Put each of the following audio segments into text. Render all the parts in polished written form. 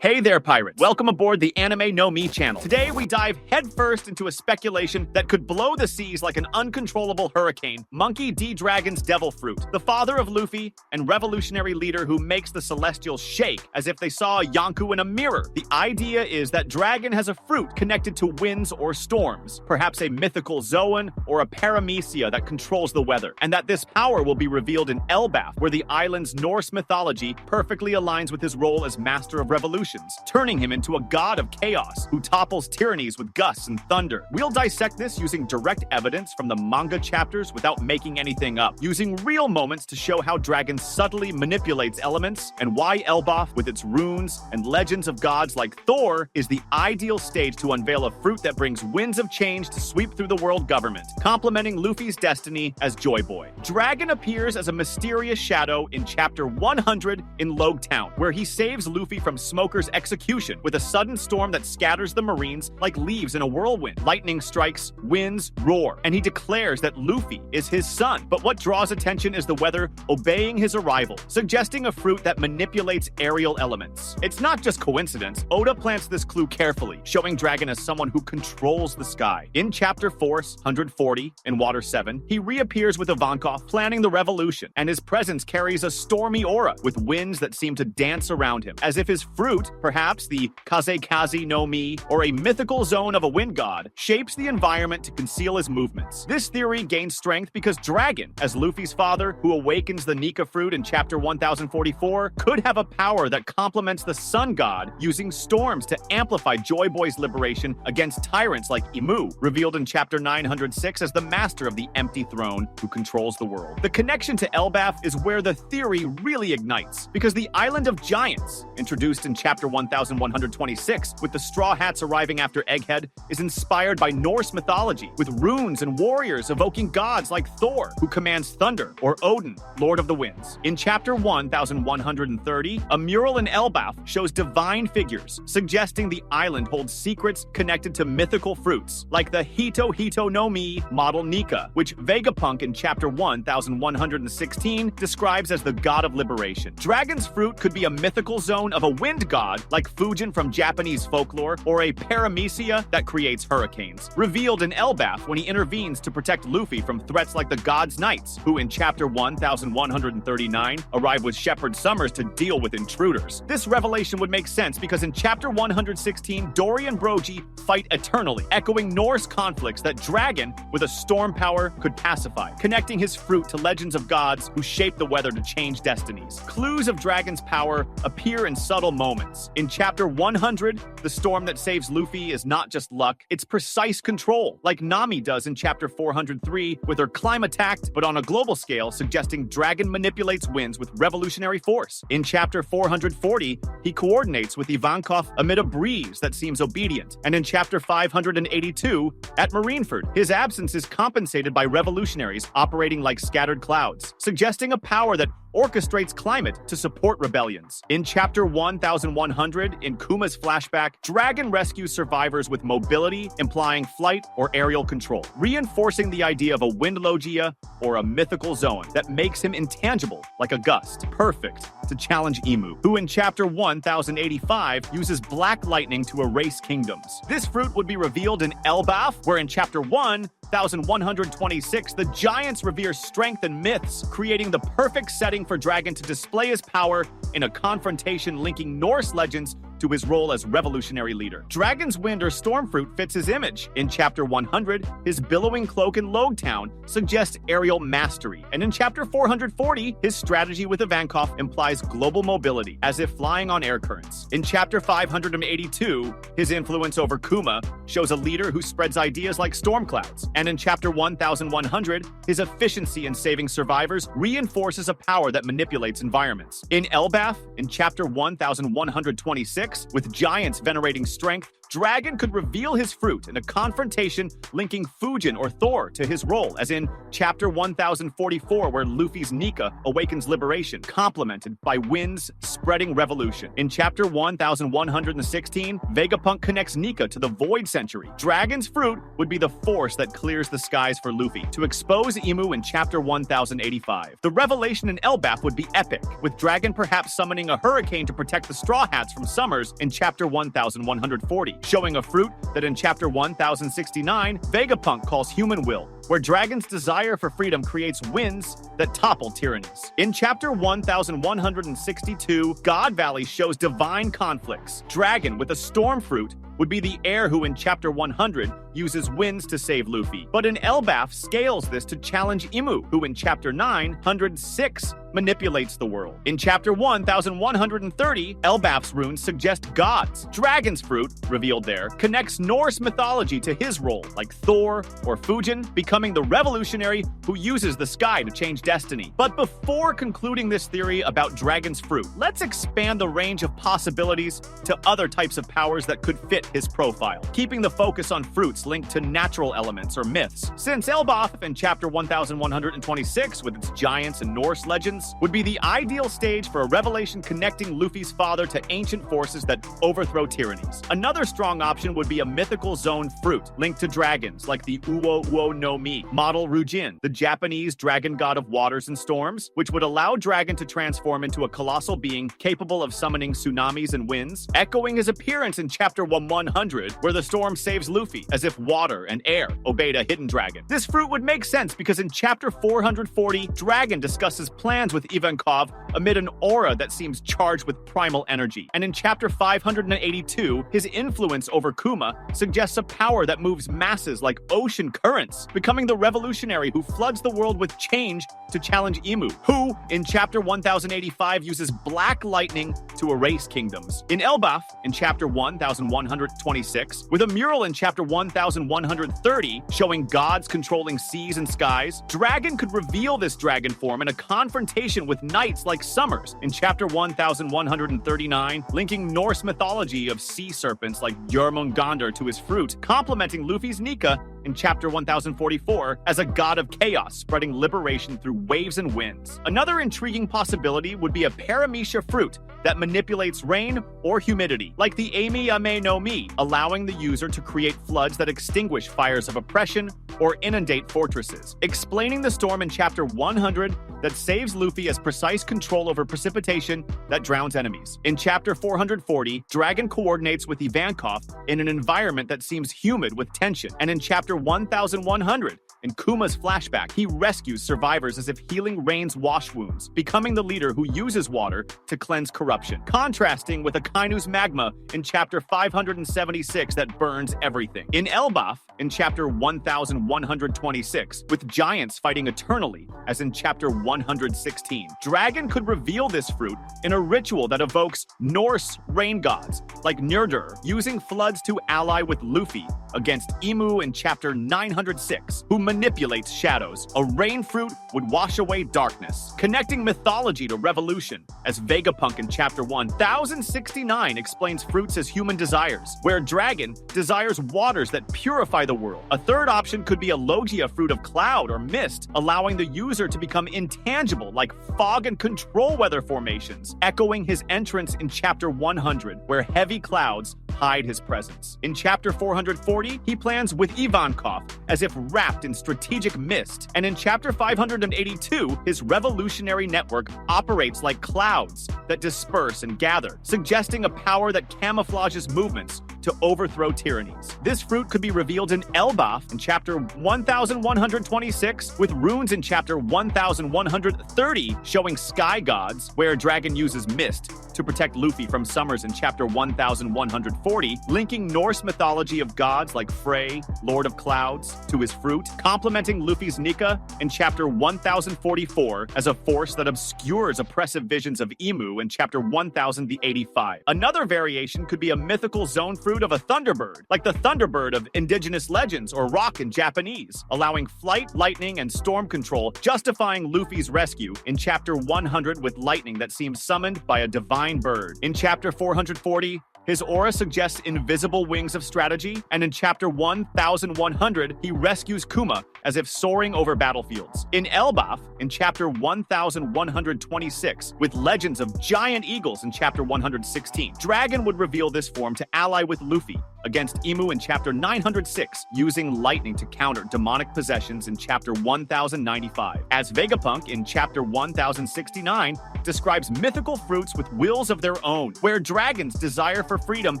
Hey there, pirates. Welcome aboard the Anime No Me channel. Today, we dive headfirst into a speculation that could blow the seas like an uncontrollable hurricane. Monkey D. Dragon's devil fruit, the father of Luffy and revolutionary leader who makes the Celestials shake as if they saw a Yonko in a mirror. The idea is that Dragon has a fruit connected to winds or storms, perhaps a mythical Zoan or a paramecia that controls the weather, and that this power will be revealed in Elbaf, where the island's Norse mythology perfectly aligns with his role as master of revolution, turning him into a god of chaos who topples tyrannies with gusts and thunder. We'll dissect this using direct evidence from the manga chapters without making anything up, using real moments to show how Dragon subtly manipulates elements and why Elbaf, with its runes and legends of gods like Thor, is the ideal stage to unveil a fruit that brings winds of change to sweep through the world government, complementing Luffy's destiny as Joy Boy. Dragon appears as a mysterious shadow in Chapter 100 in Logue Town, where he saves Luffy from Smoker's execution with a sudden storm that scatters the Marines like leaves in a whirlwind. Lightning strikes, winds roar, and he declares that Luffy is his son. But what draws attention is the weather obeying his arrival, suggesting a fruit that manipulates aerial elements. It's not just coincidence. Oda plants this clue carefully, showing Dragon as someone who controls the sky. In Chapter Force 140 in Water 7, he reappears with Ivankov planning the revolution, and his presence carries a stormy aura with winds that seem to dance around him, as if his fruit, perhaps the Kazekazi no Mi, or a mythical zone of a wind god, shapes the environment to conceal his movements. This theory gains strength because Dragon, as Luffy's father, who awakens the Nika fruit in Chapter 1044, could have a power that complements the sun god, using storms to amplify Joy Boy's liberation against tyrants like Imu, revealed in Chapter 906 as the master of the empty throne who controls the world. The connection to Elbaf is where the theory really ignites, because the Island of Giants, introduced in Chapter 1126, with the Straw Hats arriving after Egghead, is inspired by Norse mythology, with runes and warriors evoking gods like Thor, who commands thunder, or Odin, Lord of the Winds. In Chapter 1130, a mural in Elbaf shows divine figures, suggesting the island holds secrets connected to mythical fruits, like the Hito Hito no Mi model Nika, which Vegapunk in Chapter 1116 describes as the god of liberation. Dragon's fruit could be a mythical zone of a wind god like Fujin from Japanese folklore, or a paramecia that creates hurricanes, revealed in Elbaf when he intervenes to protect Luffy from threats like the God's Knights, who in Chapter 1139 arrive with Shepherd Summers to deal with intruders. This revelation would make sense because in Chapter 116, Dory and Brogy fight eternally, echoing Norse conflicts that Dragon, with a storm power, could pacify, connecting his fruit to legends of gods who shape the weather to change destinies. Clues of Dragon's power appear in subtle moments. In Chapter 100, the storm that saves Luffy is not just luck, it's precise control, like Nami does in Chapter 403 with her Climatact, but on a global scale, suggesting Dragon manipulates winds with revolutionary force. In Chapter 440, he coordinates with Ivankov amid a breeze that seems obedient. And in Chapter 582, at Marineford, his absence is compensated by revolutionaries operating like scattered clouds, suggesting a power that orchestrates climate to support rebellions. In Chapter 1100, in Kuma's flashback, Dragon rescues survivors with mobility, implying flight or aerial control, reinforcing the idea of a wind logia or a mythical zone that makes him intangible, like a gust, perfect to challenge Imu, who in Chapter 1085 uses black lightning to erase kingdoms. This fruit would be revealed in Elbaf, where in Chapter 1126, the giants revere strength and myths, creating the perfect setting for Dragon to display his power in a confrontation linking Norse legends to his role as revolutionary leader. Dragon's wind or storm fruit fits his image. In Chapter 100, his billowing cloak in Logue Town suggests aerial mastery, and in Chapter 440, his strategy with Ivankov implies global mobility, as if flying on air currents. In Chapter 582, his influence over Kuma shows a leader who spreads ideas like storm clouds, and in Chapter 1100, his efficiency in saving survivors reinforces a power that manipulates environments. In Elbaf, in Chapter 1126, with giants venerating strength, Dragon could reveal his fruit in a confrontation linking Fujin or Thor to his role, as in Chapter 1044, where Luffy's Nika awakens liberation, complemented by winds spreading revolution. In Chapter 1116, Vegapunk connects Nika to the Void Century. Dragon's fruit would be the force that clears the skies for Luffy, to expose Imu in Chapter 1085. The revelation in Elbaf would be epic, with Dragon perhaps summoning a hurricane to protect the Straw Hats from summers in Chapter 1140, showing a fruit that in Chapter 1069, Vegapunk calls human will, where Dragon's desire for freedom creates winds that topple tyrannies. In Chapter 1162, God Valley shows divine conflicts. Dragon, with a storm fruit, would be the heir who in Chapter 100 uses winds to save Luffy. But in Elbaf scales this to challenge Imu, who in Chapter 906 manipulates the world. In Chapter 1130, Elbaf's runes suggest gods. Dragon's fruit, revealed there, connects Norse mythology to his role, like Thor or Fujin, becoming the revolutionary who uses the sky to change destiny. But before concluding this theory about Dragon's fruit, let's expand the range of possibilities to other types of powers that could fit his profile, keeping the focus on fruits linked to natural elements or myths. Since Elbaf in Chapter 1126, with its giants and Norse legends, would be the ideal stage for a revelation connecting Luffy's father to ancient forces that overthrow tyrannies. Another strong option would be a mythical zone fruit linked to dragons, like the Uwo Uwo no Mi, model Ryujin, the Japanese dragon god of waters and storms, which would allow Dragon to transform into a colossal being capable of summoning tsunamis and winds, echoing his appearance in Chapter 100, where the storm saves Luffy, as if water and air obeyed a hidden dragon. This fruit would make sense because in Chapter 440, Dragon discusses plans with Ivankov amid an aura that seems charged with primal energy. And in Chapter 582, his influence over Kuma suggests a power that moves masses like ocean currents, becoming the revolutionary who floods the world with change to challenge Imu, who, in Chapter 1085, uses black lightning to erase kingdoms. In Elbaf, in Chapter 1126, with a mural in Chapter 1130 showing gods controlling seas and skies, Dragon could reveal this dragon form in a confrontation with knights like Summers in Chapter 1139, linking Norse mythology of sea serpents like Jormungandr to his fruit, complementing Luffy's Nika in Chapter 1044 as a god of chaos, spreading liberation through waves and winds. Another intriguing possibility would be a paramecia fruit that manipulates rain or humidity, like the animenomi, allowing the user to create floods that extinguish fires of oppression or inundate fortresses, explaining the storm in Chapter 100 that saves Luffy as precise control over precipitation that drowns enemies. In Chapter 440, Dragon coordinates with Ivankov in an environment that seems humid with tension, and in Chapter 1100, in Kuma's flashback, he rescues survivors as if healing rain's wash wounds, becoming the leader who uses water to cleanse corruption, contrasting with Akainu's magma in Chapter 576 that burns everything. In Elbaf, in Chapter 1126, with giants fighting eternally, as in Chapter 116, Dragon could reveal this fruit in a ritual that evokes Norse rain gods, like Njördur, using floods to ally with Luffy against Imu in Chapter 906, who manipulates shadows. A rain fruit would wash away darkness, connecting mythology to revolution, as Vegapunk in Chapter 1069 explains fruits as human desires, where Dragon desires waters that purify the world. A third option could be a Logia fruit of cloud or mist, allowing the user to become intangible like fog and control weather formations, echoing his entrance in Chapter 100, where heavy clouds hide his presence. In Chapter 440, he plans with Ivankov as if wrapped in strategic mist, and in Chapter 582, his revolutionary network operates like clouds that disperse and gather, suggesting a power that camouflages movements to overthrow tyrannies. This fruit could be revealed in Elbaf in Chapter 1126, with runes in Chapter 1130 showing sky gods, where Dragon uses mist to protect Luffy from summers in Chapter 1140, linking Norse mythology of gods like Frey, Lord of Clouds, to his fruit, complementing Luffy's Nika in Chapter 1044 as a force that obscures oppressive visions of Imu in Chapter 1085. Another variation could be a mythical zone fruit fruit of a thunderbird, like the thunderbird of indigenous legends or rock in Japanese, allowing flight, lightning, and storm control, justifying Luffy's rescue in Chapter 100 with lightning that seems summoned by a divine bird. In Chapter 440, his aura suggests invisible wings of strategy, and in Chapter 1100, he rescues Kuma as if soaring over battlefields. In Elbaf, in Chapter 1126, with legends of giant eagles in Chapter 116, Dragon would reveal this form to ally with Luffy against Imu in Chapter 906, using lightning to counter demonic possessions in Chapter 1095. As Vegapunk in Chapter 1069 describes mythical fruits with wills of their own, where Dragon's desire for freedom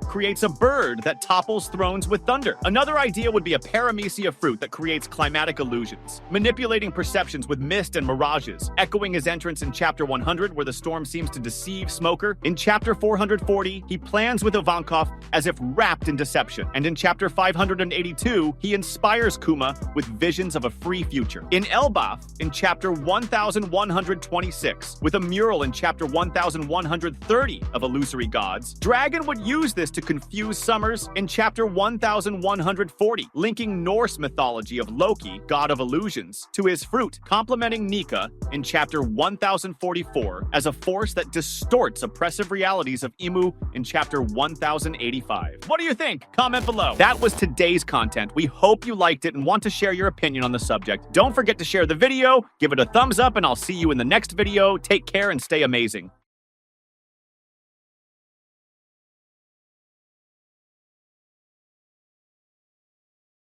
creates a bird that topples thrones with thunder. Another idea would be a paramecia fruit that creates climatic illusions, manipulating perceptions with mist and mirages, echoing his entrance in Chapter 100 where the storm seems to deceive Smoker. In Chapter 440, he plans with Ivankov as if wrapped in deception, and in Chapter 582, he inspires Kuma with visions of a free future. In Elbaf, in Chapter 1126, with a mural in Chapter 1130 of Illusory Gods, Dragon would use this to confuse Summers in Chapter 1140, linking Norse mythology of Loki, god of illusions, to his fruit, complementing Nika in Chapter 1044 as a force that distorts oppressive realities of Imu in Chapter 1085. What do you think? Comment below. That was today's content. We hope you liked it and want to share your opinion on the subject. Don't forget to share the video, give it a thumbs up, and I'll see you in the next video. Take care and stay amazing.